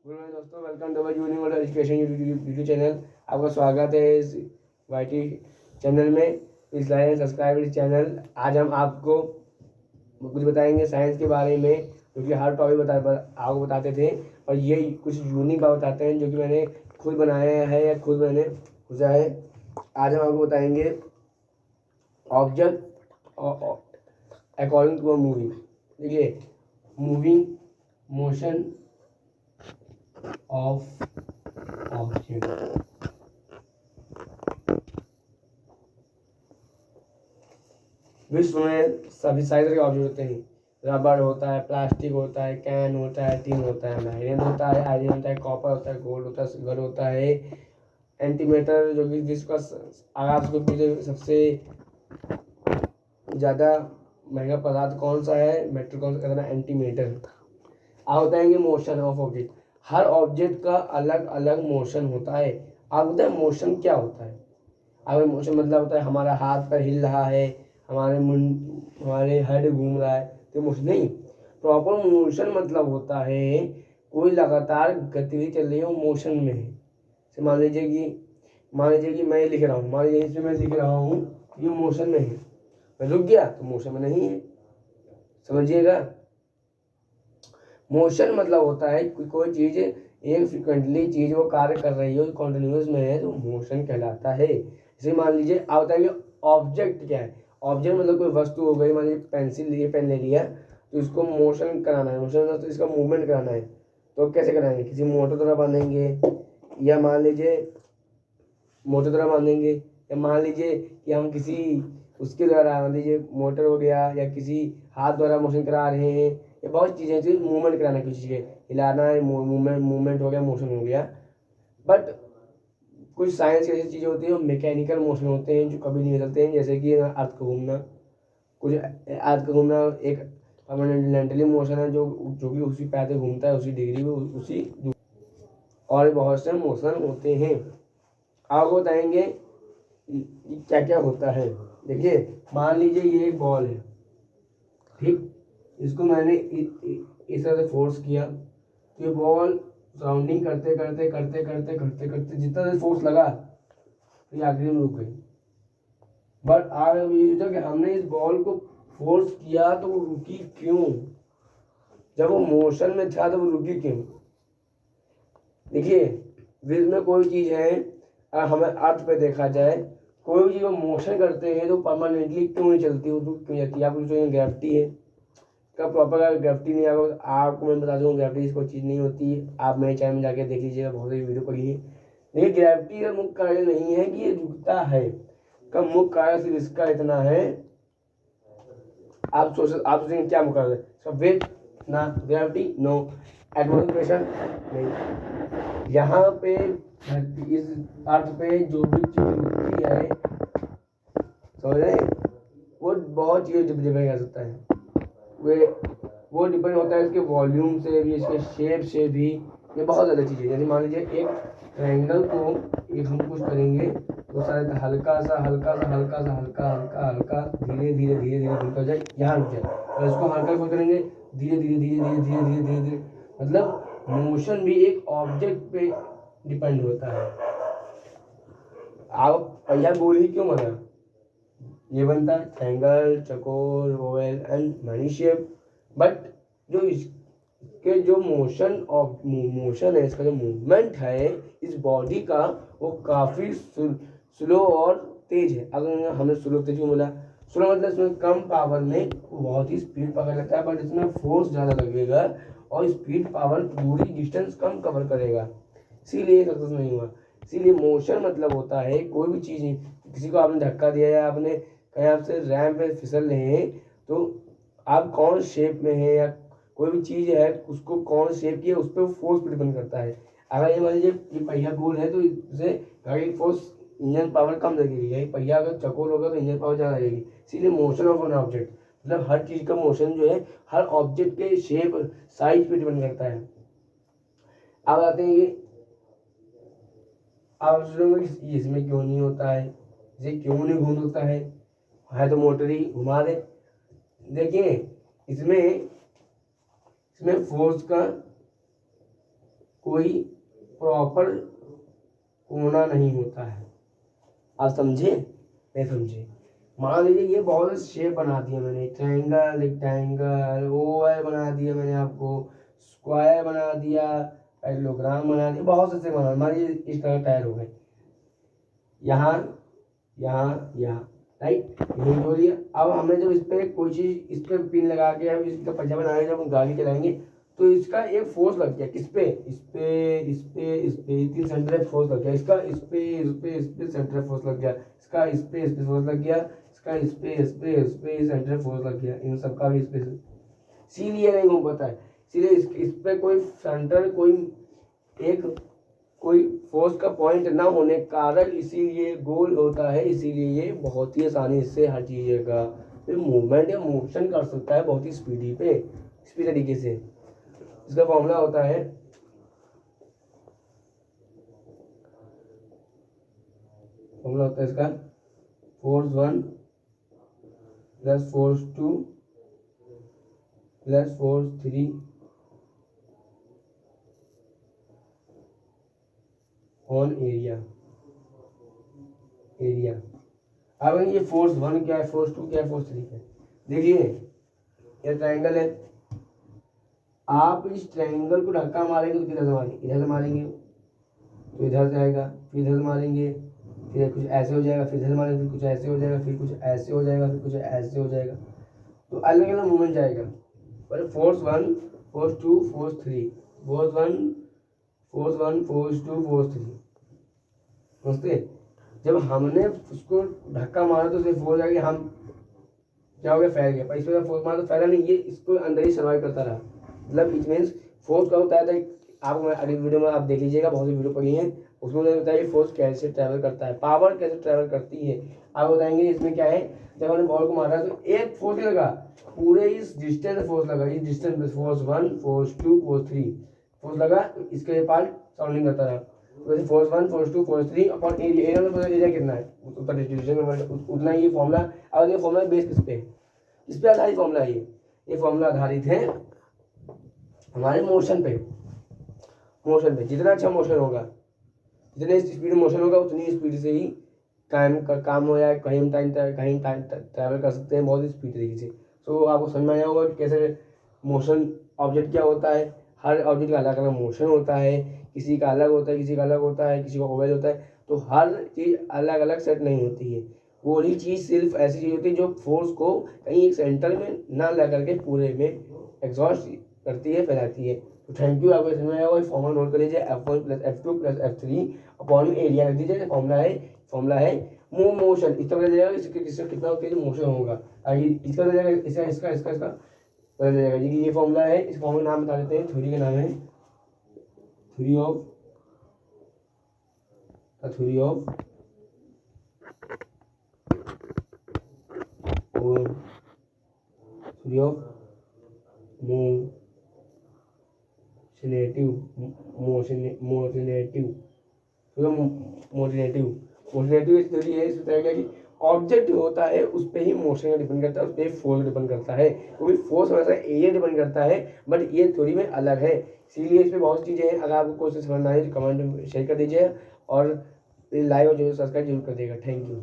Good morning दोस्तों, welcome to universal education YouTube channel. आपका स्वागत है इस वाईटी चैनल में। प्लीज लाइक एंड सब्सक्राइब इस चैनल। आज हम आपको कुछ बताएंगे साइंस के बारे में, जो कि हर टॉपिक आपको बताते थे, और ये कुछ यूनिक बात बताते हैं जो कि मैंने खुद बनाया है या खुद मैंने खोजा है। आज हम आपको बताएंगे object according to a movie. देखिए, मूविंग मोशन ऑफ ऑब्जेक्ट। विश्व में सभी साइज के ऑब्जेक्ट होते हैं। रबड़ होता है, प्लास्टिक होता है, कैन होता है, टिन होता है, आयरन होता है, होता है, कॉपर होता है, गोल्ड होता है, सिल्वर होता है, एंटीमेटर जो कि जिसका आगाज को सबसे ज़्यादा महंगा पदार्थ कौन सा है, मेटल कौन सा, कहते हैं एंटीमेटर। आप बताएंगे motion of object. Her object का अलग अलग मोशन होता है। आप बताएं मोशन क्या होता है। अगर मोशन मतलब होता है हमारा हाथ पर हिल रहा है, हमारे हेड घूम रहा है, तो मोशन नहीं। प्रॉपर मोशन मतलब होता है कोई लगातार गतिविधि चल रही है, वो मोशन में है। जैसे मान लीजिए कि मैं लिख रहा हूँ, मान लीजिए इसमें मैं लिख रहा हूँ, ये मोशन में है। मैं रुक गया तो मोशन में नहीं है, समझिएगा। मोशन मतलब होता है कोई चीज एक फ्रिक्वेंटली चीज वो कार्य कर रही है, कॉन्टिन्यूस में है, तो मोशन कहलाता है। जैसे मान लीजिए आप बताएंगे ऑब्जेक्ट क्या है। ऑब्जेक्ट मतलब कोई वस्तु हो गई, मान लीजिए पेंसिल लिए, पेन ले लिया, तो इसको मोशन कराना है। मोशन मतलब तो इसका मूवमेंट कराना है, तो कैसे कराएंगे? किसी मोटर द्वारा बांधेंगे, या मान लीजिए मोटर द्वारा बांधेंगे, या मान लीजिए कि हम किसी उसके द्वारा, मान लीजिए मोटर हो गया, या किसी हाथ द्वारा मोशन करा रहे हैं। ये बहुत चीज़ें थी, मूवमेंट कराना, किसी चीज़ के हिलाना है, मूवमेंट हो गया, मोशन हो गया। बट कुछ साइंस की ऐसी चीज़ें होती हैं, मैकेनिकल मोशन होते हैं जो कभी नहीं बदलते हैं, जैसे कि अर्थ का घूमना। कुछ अर्थ का घूमना एक परमानेंटली मोशन है, जो कि उसी पैर घूमता है, उसी डिग्री में, उसी। और बहुत से मोशन होते हैं। आपको बताएंगे क्या क्या होता है। देखिए, मान लीजिए ये एक बॉल है, ठीक। इसको मैंने इस तरह से फोर्स किया, तो ये बॉल राउंडिंग करते करते करते करते करते करते जितना देर फोर्स लगा, तो ये आखिरी में रुक गई। बट आज ये सोचा कि हमने इस बॉल को फोर्स किया तो वो रुकी क्यों? जब वो मोशन में था तो वो रुकी क्यों? देखिए, विश्व में कोई चीज़ है, हमें अर्थ पे देखा जाए, कोई भी चीज़ को मोशन करते हैं तो परमानेंटली क्यों नहीं चलती, वो रुक क्यों जाती है? आप ग्रेविटी है का प्रॉपर ग्रेविटी नहीं आएगा, आपको मैं बता दूँ ग्रेविटी इसको चीज़ नहीं होती है। आप मेरे चैनल में जाके देख लीजिएगा, बहुत सारी वीडियो पड़ी है। लेकिन ग्रेविटी का मुख्य कार्य नहीं है कि ये रुकता है, का मुख्य कार्य सिर्फ इसका इतना है। आप सोचेंगे क्या मुख्य कार्य है? वेट ना, ग्रेविटी नो, एटमॉस्फेरिक प्रेशर नहीं। यहाँ पे इस अर्थ पे जो भी चीज़ रुकती है, समझ रहे हैं, वो बहुत चीज़ें डिपेंड कर सकता है। वो डिपेंड होता है इसके वॉल्यूम से भी, इसके शेप से भी। ये बहुत ज़्यादा चीज़ें, जैसे मान लीजिए एक ट्रायंगल को एक हम कुछ करेंगे तो शायद हल्का सा हल्का सा हल्का सा हल्का हल्का हल्का धीरे धीरे धीरे धीरे घूमता जाए, यहाँ रुक जाए, और इसको हल्का कुछ करेंगे धीरे धीरे धीरे धीरे धीरे धीरे धीरे धीरे। मतलब मोशन भी एक ऑब्जेक्ट पे डिपेंड होता है। आप पहिया गोल ही क्यों बना? ये बनता है ट्रायंगल, चकोर, Oval and many shape. But जो इसके जो मोशन है, इसका जो मूवमेंट है इस बॉडी का, वो काफ़ी स्लो और तेज है। अगर हमें स्लो तेज को मिला, स्लो मतलब इसमें कम पावर में बहुत ही स्पीड पकड़ लेता है, बट इसमें फोर्स ज़्यादा लगेगा और स्पीड पावर पूरी डिस्टेंस कम कवर करेगा, इसीलिए सक्सेस नहीं हुआ। इसीलिए मोशन मतलब होता है कोई भी चीज़, किसी को आपने धक्का दिया या आपने कहीं आपसे रैंप पे फिसल रहे हैं, तो आप कौन शेप में है, या कोई भी चीज़ है उसको कौन शेप की है, उस पर फोर्स पर डिपेंड करता है। अगर ये मान लीजिए ये पहिया गोल है तो इससे गाड़ी की फोर्स, इंजन पावर कम लगेगी। यही पहिया अगर चकोर होगा तो इंजन पावर ज़्यादा लगेगी। इसीलिए मोशन ऑफ एन ऑब्जेक्ट मतलब हर चीज़ का मोशन जो है हर ऑब्जेक्ट के शेप साइज पे डिपेंड करता है। अब आते हैं ये, आप सोचेंगे इसमें क्यों नहीं होता है, ये क्यों नहीं घूम होता है तो मोटर ही घुमा दे। देखिए, इसमें फोर्स का कोई प्रॉपर कोना नहीं होता है। आप समझे? नहीं समझे? मान लीजिए ये बहुत से शेप बना दिया मैंने, ट्रायंगल, रेक्टेंगल, ओवल बना दिया मैंने आपको, स्क्वायर बना दिया, पैरेललोग्राम बना दिया, बहुत से बना। मान लीजिए इस तरह टायर हो गए, यहाँ यहाँ यहाँ, राइट, यही हो लिया। अब हमने जब इस पर कोई चीज़, इस पर पिन लगा के अब इसका पंजा बनाएंगे, जब हम गाड़ी चलाएंगे तो इसका एक फोर्स लग गया, किस पे? इस पे, इस पे, इस पे, तीन सेंटर फोर्स लग गया। इसका इस पे, इस पे, इस पे सेंटर फोर्स लग गया। इसका इस पे फोर्स लग गया। इसका इस पे, इस पे, इस पे सेंटर फोर्स लग गया। इन सबका भी इस पे, इसीलिए नहीं हो पाता है। इसीलिए इस पे कोई सेंटर, कोई फोर्स का पॉइंट ना होने के कारण इसीलिए गोल होता है। इसीलिए ये बहुत ही आसानी से हर चीज़ का मूवमेंट या मोशन कर सकता है बहुत ही स्पीड तरीके से। इसका फॉर्मूला होता है इसका force 1 plus force 2 plus force 3 on area. अब ये फोर्स 1 क्या है, फोर्स 2 क्या है, फोर्स 3 क्या है। देखिए ये ट्रायंगल है, आप इस ट्रायंगल को धक्का मारेंगे तो किधर से मारेंगे? इधर से मारेंगे तो इधर जाएगा, फिर इधर से मारेंगे, फिर कुछ ऐसे हो जाएगा, फिर इधर मारेंगे, फिर कुछ ऐसे हो जाएगा, फिर कुछ ऐसे हो जाएगा, फिर कुछ ऐसे हो जाएगा। तो अलग अलग मूवमेंट जाएगा। पर force 1, force 2, force 3, force 1, force 2, force 3। समझते? जब हमने उसको धक्का मारा तो सिर्फ फोर्स आएगी, हम क्या हो गया? फैल गया। पर इसमें फोर्स मारा तो फैला नहीं, ये इसको अंदर ही सर्वाइव करता रहा। मतलब इट मीन्स फोर्स का होता है, आप अगली वीडियो में आप देख लीजिएगा, बहुत सी वीडियो पड़ी हैं, उसमें बताइए फोर्स कैसे ट्रैवल करता है, पावर कैसे ट्रैवल करती है। आप बताएंगे इसमें क्या है, जब हमने बॉल को मारा तो एक फोर्स लगा, पूरे इस डिस्टेंस फोर्स लगा, इस डिस्टेंस में फोर्स 1, फोर्स 2, फोर्स 3 फोर्स लगा, इसके पार्ट साउंडिंग करता रहा। तो force 1, force 2, force 3 upon area में एरिया कितना है उसका डिस्ट्रीब्यूशन उतना ही ये फॉर्मूला। अब ये फॉर्मूला बेस किस पे है? इस पे आधारित फॉर्मूला है ये फॉर्मूला आधारित है हमारे मोशन पे। जितना अच्छा मोशन होगा, जितने स्पीड मोशन होगा, उतनी स्पीड से ही काम हो जाए, कहीं टाइम ट्रैवल कर सकते हैं बहुत ही स्पीड तरीके से। तो आपको समझ में आया होगा कि कैसे मोशन ऑब्जेक्ट क्या होता है। हर ऑब्जेक्ट का अलग अलग मोशन होता है, किसी का अलग होता है, किसी का अलग होता है, किसी का ओवल होता है। तो हर चीज़ अलग अलग सेट नहीं होती है। वही चीज़ सिर्फ ऐसी चीज़ होती है जो फोर्स को कहीं एक सेंटर में ना ला करके पूरे में एग्जॉस्ट करती है, फैलाती है। तो थैंक यू, आपको समझ में आया होगा। फॉर्मूला नोट कर लीजिए, F1 plus F2 plus F3 upon area रख दीजिए। फॉर्मूला है मोशन। इस तरह जाएगा, इसका कितना तेज मोशन होगा, इसका जाएगा, इसका पता जाएगा। ये फॉर्मूला है। इस फॉर्मूला का नाम बता देते हैं, थ्योरी का नाम है थ्योरी ऑफ मोशनेटिव थ्योरी है। इसमें बताया गया कि ऑब्जेक्ट होता है उस पर ही मोशन डिपेंड करता है, उस पर फोर्स डिपेंड करता है, क्योंकि फोर्स हमेशा एरिया डिपेंड करता है, बट ये थ्योरी में अलग है। इसीलिए इसमें बहुत चीज़ें हैं। अगर आपको कोई समझ ना आए तो कमेंट में शेयर कर दीजिए, और लाइव और जो सब्सक्राइब जरूर कर देगा। Thank you.